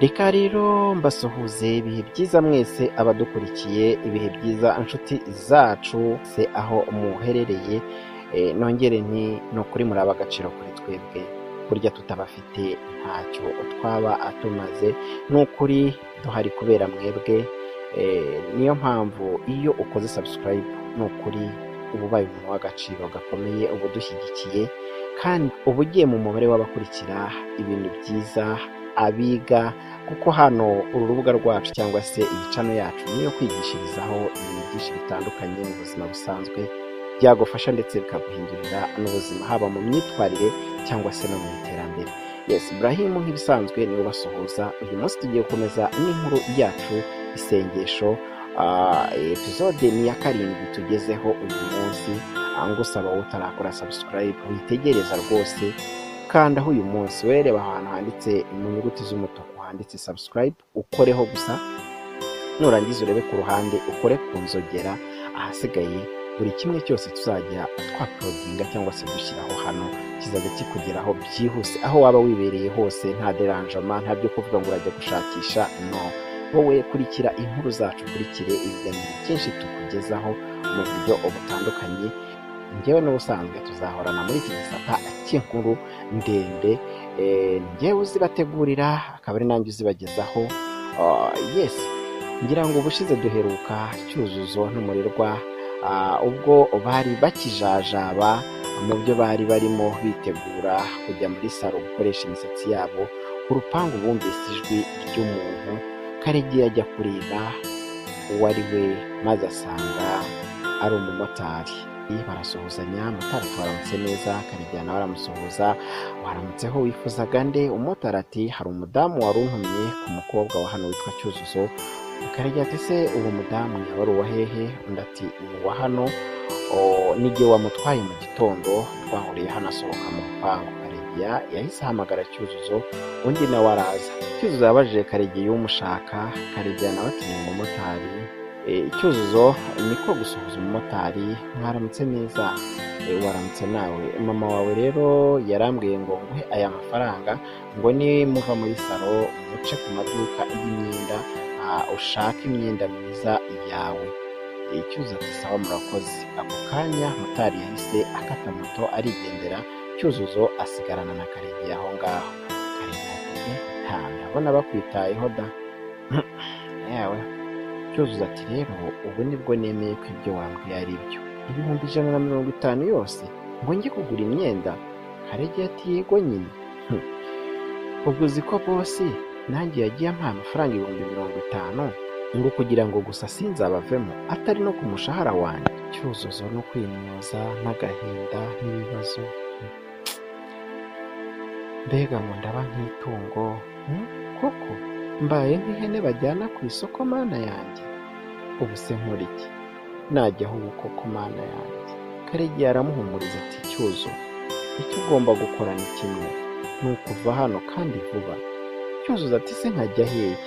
Reka rero mbasuhuze ibihe byiza mwese abadukurikiye, ibihe byiza inshuti zacu se aho muherereye. Nongere nti ni ukuri muri ab'agaciro kuri twebwe, burya tutabafite ntacyo twaba tumaze. Ni ukuri duhari kubera mwebwe. Niyo mpamvu iyo ukoze subscribe ni ukuri uba ubaye umuntu w'agaciro gakomeye, uba udushyigikiye kandi uba ugiye mu mubare w'abakurikira ibintu byiza, abiga, kuko hano uru rubuga rwacu cyangwa se iyi channel yacu niyo kwigishirizaho ibintu byinshi bitandukanye mu buzima busanzwe byagufasha ndetse bikaguhindurira n'ubuzima, haba mu myitwarire cyangwa se no mu iterambere. Yes, Ibrahim nk'ibisanzwe niwe basuhuza. Uyu munsi tugiye gukomeza n'inkuru yacu isengesho. Episode ni ya 7 tugezeho uyu munsi. Ngusaba wowe utarakora subscribe witegereza rwose, kandaho uyu munsi wereba ahantu handitse mu nyuguti z'umutuku handitse subscribe, ukoreho gusa, nurangiza urebe ku ruhande ukore ku nzogera. Ahasigaye buri kimwe cyose tuzajya twaprodinga cyangwa se dushyiraho hano kizajya kikugeraho byihuse aho waba wibereye hose, nta derangement, nta byo kuvuga ngo urajya gushakisha. No, wowe kurikira inkuru zacu, kurikire ibiganiro byinshi tukugezaho mu buryo butandukanye. Njyewe n'ubusanzwe tuzahorana muri iki gisata cy'inkuru ndende, njyewe uzibategurira akaba ari nanjye uzibagezaho. Yes, ngira ngo ubushize duheruka Cyuzuzo n'Umurerwa ubwo bari bakijajaba mu byo bari barimo bitegura kujya muri salo gukoresha imisatsi yabo, ku rupangu bumvise ijwi ry'umuntu. Karegeya ajya kureba uwo ari we maze asanga ari umumotari. Barasuhuzanya, motari twaramutse neza. Karegeya nawe aramusuhuza, waramutseho wifuzaga nde? Umumotari ati hari umudamu wari untumye ku mukobwa wa hano witwa Cyuzuzo. Karegeya ati se uwo mudamu yaba ari uwa hehe? Undi ati ni uwa hano, n'igihe wamutwaye mu gitondo twahuriye hano asohoka mu rupangu. Karegeya yahise ahamagara Cyuzuzo, undi nawe araza. Cyuzuzo yabajije Karegeya umushaka. Karegeya nawe ati ni umumotari. Cyuzuzo niko gusuhuza umumotari, mwaramutse neza. Waramutse nawe. Mama wawe rero yarambwiye ngo nguhe aya mafaranga ngo ni muva muri salo muce ku maduka y'imyenda ushaka imyenda myiza yawe. Cyuzuzo ati sawa murakoze. Ako kanya motari yahise akata moto arigendera. Cyuzuzo asigarana na Karegeya aho ngaho. Karegeya ati ndabona bakwitayeho da. Yawe. Cyuzuzo ati rero ubu nibwo nemeye ko ibyo wambwiye ari byo. 150 yose ngo njye kugura imyenda? Karegeya ati yego nyine. Ubwo uzi ko bosi nanjye yagiye ampa amafaranga 50 ngo kugira ngo gusa sinzabavemo atari no ku mushahara wanjye. Cyuzuzo no kwimyoza n'agahinda n'ibibazo. Mbega ngo ndaba nk'itungo koko, mbaye nk'ihene bajyana ku isoko mana yanjye. Ubu se nkora iki? Najyaho ubu koko mana yanjye. Karegeya aramuhumuriza ati Cyuzo, icyo ugomba gukora ni kimwe, ni ukuva hano kandi vuba. Cyuzuzo ati se nkajya hehe?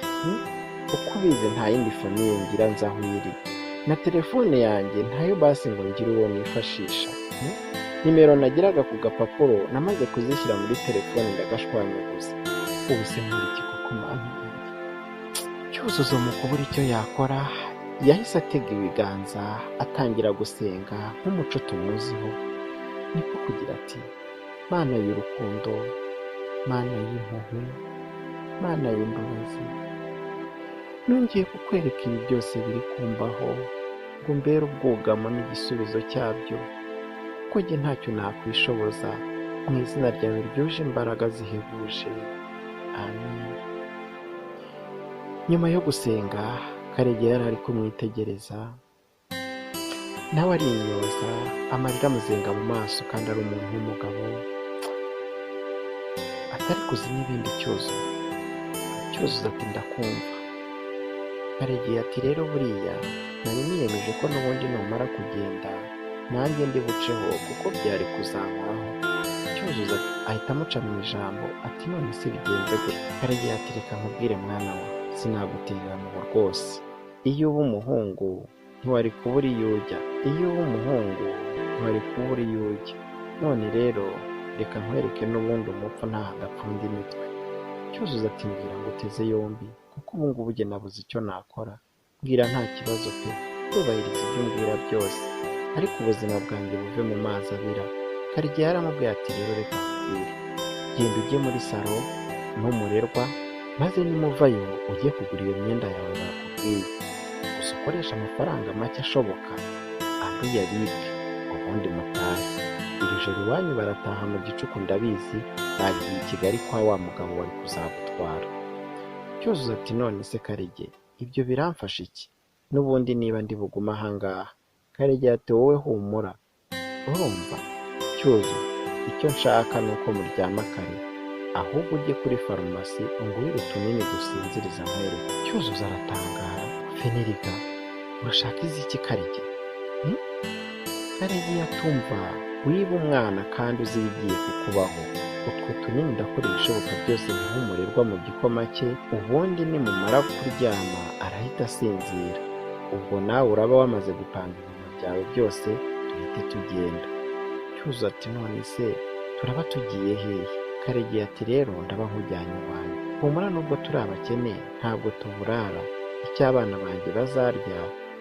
Uko ubizi nta yindi famiye ngira nzi aho iri, na telefone yanjye ntayo basi ngo ngire uwo nifashisha. Nimero nagiraga ku gapapuro namaze kuzishyira muri telefone ndagashwanyaguza. Ubu se nkora iki koko mana yanjye? Cyuzuzo mu kubura icyo yakora yahise atega ibiganza atangira gusenga nk'umuco tumuziho. Niko kugira ati Mana y'urukundo, Mana y'impuhwe, Mana y'imbabazi, nongeye kukwereka ibi byose biri kumbaho ngo mbere ubwugamo n'igisubizo cyabyo, ko njye ntacyo nakwishoboza, mu izina ryawe ryuje imbaraga zihebuje, amen. Nyuma yo gusenga Karegeya yari ari kumwitegereza, nawe arimyoza, amarira amuzenga mu maso kandi ari umuntu w'umugabo atari kuzi n'ibindi. Cyuzuzo ati ndakumva. Karegeya ati rero buriya nari niyemeje ko n'ubundi numara kugenda nanjye ndi buceho kuko byari kuzankoraho. Cyuzuzo ahita amuca mu ijambo ati none se bigenze gute? Karegeya ati reka nkubwire mwana we, sinaguterera mu rwose. Iyo uba umuhungu ntiwari kubura iyo ujya, iyo uba umuhungu ntiwari kubura iyo ujya. None rero reka nkwereke n'ubundi umupfu ntaho adapfunda imitwe. Cyuzuzo ati mbwira ngo uteze yombi kuko ubu ngubu njye nabuze icyo nakora. Mbwira nta kibazo pe, ndubahiriza ibyo umbwira byose, ariko ubuzima bwanjye buve mu mazi abira. Karegeya yaramubwiye ati rero reka nkubwire, genda ujye muri salo n'umurerwa, maze nimuvayo ujye kugura iyo myenda yawe bakubwiye, gusa ukoresha amafaranga make ashoboka, andi uyabike, ubundi mutahe. Iri joro iwanyu barataha mu gicuku ndabizi, bagiye i Kigali kwa wa mugabo wari kuzagutwara. Cyuzuzo ati none se Karege, ibyo biramfasha iki? N'ubundi niba ndi bugume ahangaha. Karegeya ati wowe humura, urumva Cyuzuzo, icyo nshaka ni uko muryama kare, ahubwo ujye kuri farumasi ungurire utunini dusinziriza nkwereke. Cyuzuzo aratangara, Feneriga urashaka iziki Karege? Karegeya atumva, wiba umwana kandi uzi ibigiye kukubaho. Utwo tunini ndakora ibishoboka byose niho umurerwa mu gikoma cye, ubundi nimumara kuryama arahita asinzira. Ubwo nawe uraba wamaze gupanga ibintu byawe byose, duhite tugenda. Cyuzuzo ati none se turaba tugiye hehe? Karegeya ati rero ndaba nkujyanye iwanyu. Humura nubwo turi abakene ntabwo tuburara, icyo abana banjye bazarya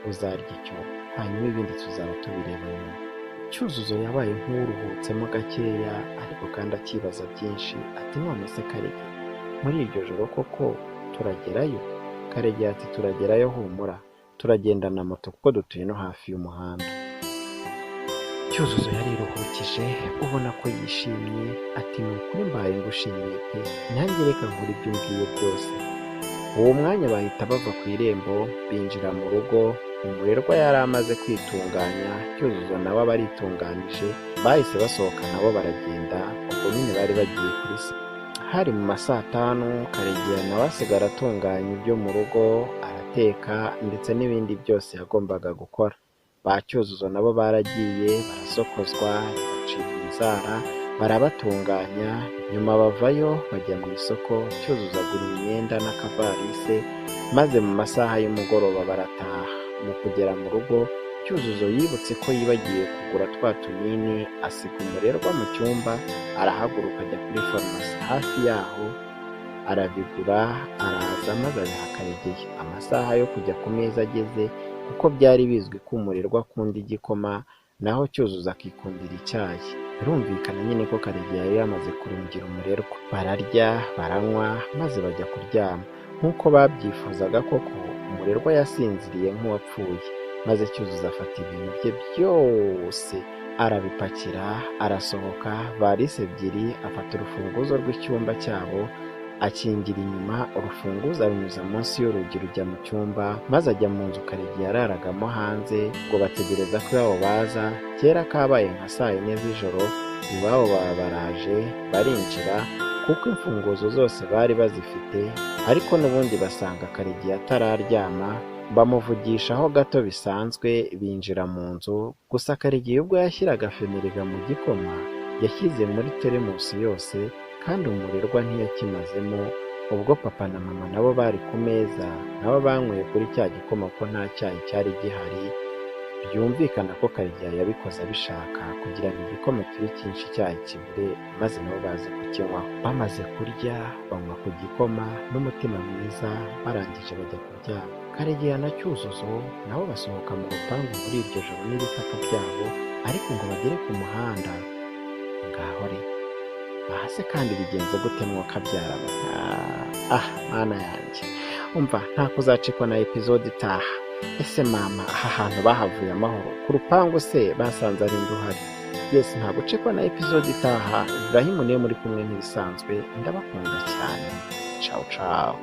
uzarya icyo, hanyuma ibindi tuzaba tubireba nyuma. Cyuzuzo yabaye nk'uruhutsemo gakeya, ariko kandi akibaza byinshi. Ati none se Karege, muri iryo joro koko turagerayo? Karegeya ati turagerayo humura, turagenda na moto kuko dutuye no hafi y'umuhanda. Cyuzuzo yariruhukije ubona ko yishimye. Ati ni ukuri mbaye ngushimiye pe, nanjye reka nkora ibyo umbwiye byose. Uwo mwanya bahita bava ku irembo binjira mu rugo. Umurerwa yari amaze kwitunganya, Cyuzuzo nawe aba aritunganije, bahise basohoka nabo baragenda. Ubwo nyine bari bagiye kuri se. Hari mu ma saa tanu, Karegeya nawe asigara atunganya ibyo mu rugo, arateka ndetse n'ibindi byose yagombaga gukora. Ba Cyuzuzo nabo baragiye barasokozwa, bacika inzara, barabatunganya. Nyuma bavayo bajya mu isoko, Cyuzuzo agura imyenda n'akavalise, maze mu masaha y'umugoroba barataha. Mu kugera mu rugo, Cyuzuzo yibutse ko yibagiwe kugura twa tunini, asiga umurerwa mu cyumba, arahaguruka ajya kuri farumasi hafi yaho arabigura, araza maze abiha Karegeya. Amasaha yo kujya ku meza ageze, kuko byari bizwi ko umurerwa akunda igikoma, naho Cyuzuzo akikundira icyayi. Birumvikana nyine ko Karegeya yari yamaze kurungira umurerwa. Bararya baranywa maze bajya kuryama. Nk'uko babyifuzaga koko, umurerwa yasinziriye nk'uwapfuye, maze Cyuzuzo afata ibintu bye byose arabipakira, arasohoka. Valise ebyiri, afata urufunguzo rw'icyumba cyabo, akingira inyuma, urufunguzo arunyuza munsi y'urugi rujya mu cyumba, maze ajya mu nzu Karegeya yararagamo hanze ngo bategereza ko iwabo baza. Kera kabaye nka saa 4 z'ijoro, iwabo baba baraje, barinjira kuko imfunguzo zose bari bazifite, ariko n'ubundi basanga Karegeya atararyama. Bamuvugishaho gato bisanzwe, binjira mu nzu. Gusa Karegeya ubwo yashyiraga Feneriga mu gikoma, yashyize muri teremusi yose, kandi umurerwa ntiyakimazemo. Ubwo papa na mama nabo bari ku meza, nabo banyweye kuri cya gikoma ko nta cyayi cyari gihari. Byumvikana ko Karegeya yabikoze abishaka kugira ngo igikoma kibe cyinshi icyayi kibure, maze nabo baze kukinywaho. Bamaze kurya banywa ku gikoma n'umutima mwiza, barangije bajya kuryama. Karegeya na Cyuzuzo nabo basohoka mu rupangu muri iryo joro n'ibikapu byabo, ariko ngo bagere ku muhanda ngaho re bahase kandi bigenze gute mwokabyara? Mana yanjye, umva nta kuzacikwa na episode itaha. Ese mama, aha hantu bahavuye amahoro? Ku rupangu se basanze ari nduhari? Yes, nta gucikwa na episode itaha. Ibrahim niyo muri kumwe nk'ibisanzwe, ndabakunda cyane. Ciao ciao.